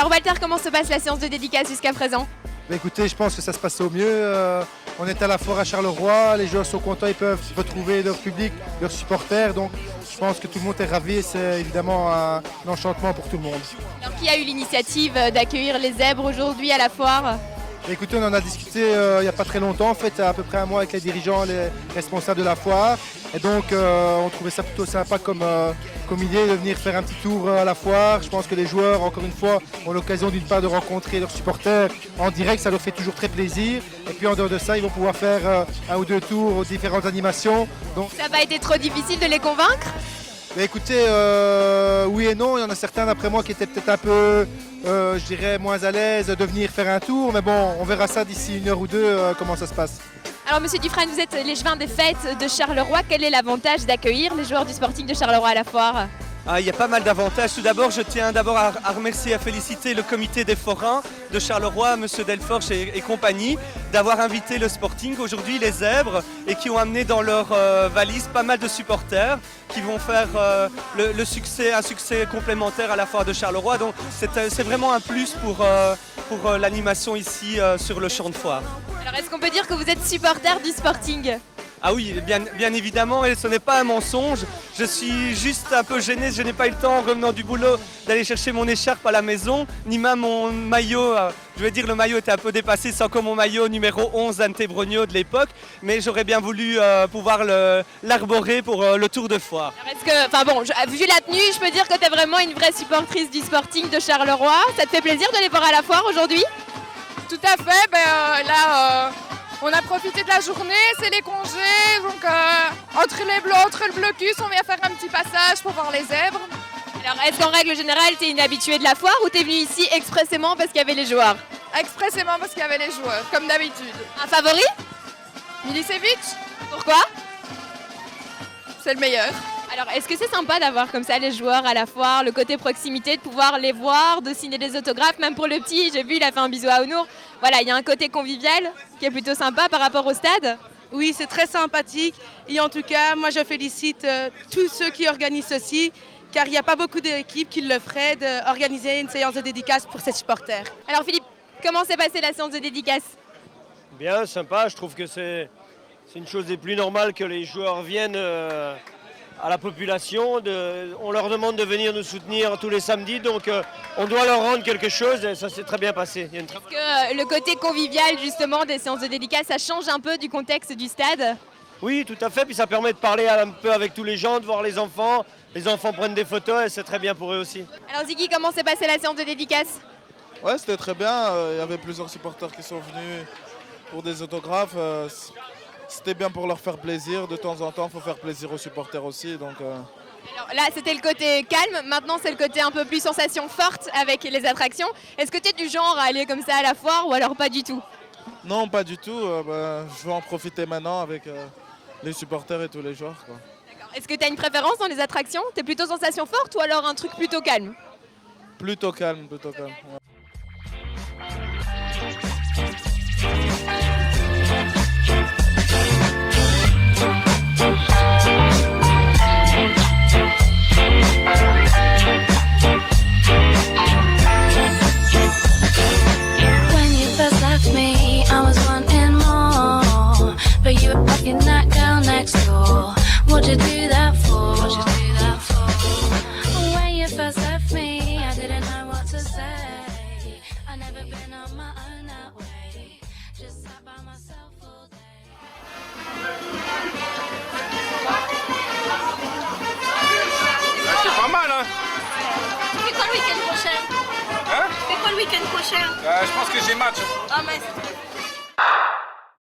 Alors Walter, comment se passe la séance de dédicace jusqu'à présent? Écoutez, je pense que ça se passe au mieux. On est à la foire à Charleroi, les joueurs sont contents, ils peuvent retrouver leur public, leurs supporters. Donc je pense que tout le monde est ravi et c'est évidemment un enchantement pour tout le monde. Alors qui a eu l'initiative d'accueillir les zèbres aujourd'hui à la foire? Écoutez, on en a discuté il n'y a pas très longtemps, en fait, à peu près un mois avec les dirigeants, les responsables de la foire. Et donc, on trouvait ça plutôt sympa comme idée de venir faire un petit tour à la foire. Je pense que les joueurs, encore une fois, ont l'occasion d'une part de rencontrer leurs supporters en direct, ça leur fait toujours très plaisir. Et puis en dehors de ça, ils vont pouvoir faire un ou deux tours aux différentes animations. Donc, ça n'a pas été trop difficile de les convaincre? mais écoutez, oui et non, il y en a certains d'après moi qui étaient peut-être un peu, je dirais, moins à l'aise de venir faire un tour. Mais bon, on verra ça d'ici une heure ou deux, comment ça se passe. Alors Monsieur Dufresne, vous êtes l'échevin des fêtes de Charleroi. Quel est l'avantage d'accueillir les joueurs du Sporting de Charleroi à la foire? Il y a pas mal d'avantages. Tout d'abord, je tiens à remercier et à féliciter le comité des forains de Charleroi, M. Delforge et compagnie, d'avoir invité le Sporting, aujourd'hui les Zèbres, et qui ont amené dans leur valise pas mal de supporters qui vont faire un succès complémentaire à la foire de Charleroi. Donc c'est vraiment un plus pour l'animation ici sur le champ de foire. Alors est-ce qu'on peut dire que vous êtes supporter du Sporting? Ah oui, bien évidemment, et ce n'est pas un mensonge. Je suis juste un peu gêné, je n'ai pas eu le temps en revenant du boulot d'aller chercher mon écharpe à la maison, ni même mon maillot. Je vais dire le maillot était un peu dépassé, c'est encore mon maillot numéro 11 Dante Brogno de l'époque, mais j'aurais bien voulu pouvoir l'arborer pour le tour de foire. Vu la tenue, je peux dire que tu es vraiment une vraie supportrice du Sporting de Charleroi. Ça te fait plaisir de les voir à la foire aujourd'hui? Tout à fait, on a profité de la journée, c'est les congés, donc entre le blocus, on vient faire un petit passage pour voir les zèbres. Alors est-ce qu'en règle générale, tu es une habituée de la foire ou tu es venue ici expressément parce qu'il y avait les joueurs? Expressément parce qu'il y avait les joueurs, comme d'habitude. Un favori? Milicevic. Pourquoi? C'est le meilleur. Alors est-ce que c'est sympa d'avoir comme ça les joueurs à la foire, le côté proximité, de pouvoir les voir, de signer des autographes, même pour le petit, j'ai vu, il a fait un bisou à Ounour. Voilà, il y a un côté convivial qui est plutôt sympa par rapport au stade. Oui, c'est très sympathique et en tout cas, moi je félicite tous ceux qui organisent ceci, car il n'y a pas beaucoup d'équipes qui le feraient d'organiser une séance de dédicace pour ses supporters. Alors Philippe, comment s'est passée la séance de dédicace? Bien, sympa, je trouve que c'est une chose des plus normales que les joueurs viennent à la population. On leur demande de venir nous soutenir tous les samedis, donc on doit leur rendre quelque chose et ça s'est très bien passé. Est-ce que le côté convivial justement des séances de dédicace, ça change un peu du contexte du stade? Oui, tout à fait, puis ça permet de parler un peu avec tous les gens, de voir les enfants prennent des photos et c'est très bien pour eux aussi. Alors Ziggy, comment s'est passée la séance de dédicace? Ouais, c'était très bien, il y avait plusieurs supporters qui sont venus pour des autographes. C'était bien pour leur faire plaisir. De temps en temps, il faut faire plaisir aux supporters aussi. Donc, Alors là, c'était le côté calme. Maintenant, c'est le côté un peu plus sensation forte avec les attractions. Est-ce que tu es du genre à aller comme ça à la foire ou alors pas du tout? non, pas du tout. Je vais en profiter maintenant avec les supporters et tous les joueurs, quoi. Est-ce que tu as une préférence dans les attractions? Tu es plutôt sensation forte ou alors un truc plutôt calme? Plutôt calme, plutôt calme. Ouais. But you were fucking that girl next door. What'd you do that for? When you first left me, I didn't know what to say. I never been on my own that way. Just sat by myself all day. C'est pas mal, hein? C'est quoi le week-end prochain? Hein? C'est quoi le week-end prochain? Je pense que j'ai match. Ah, mais c'est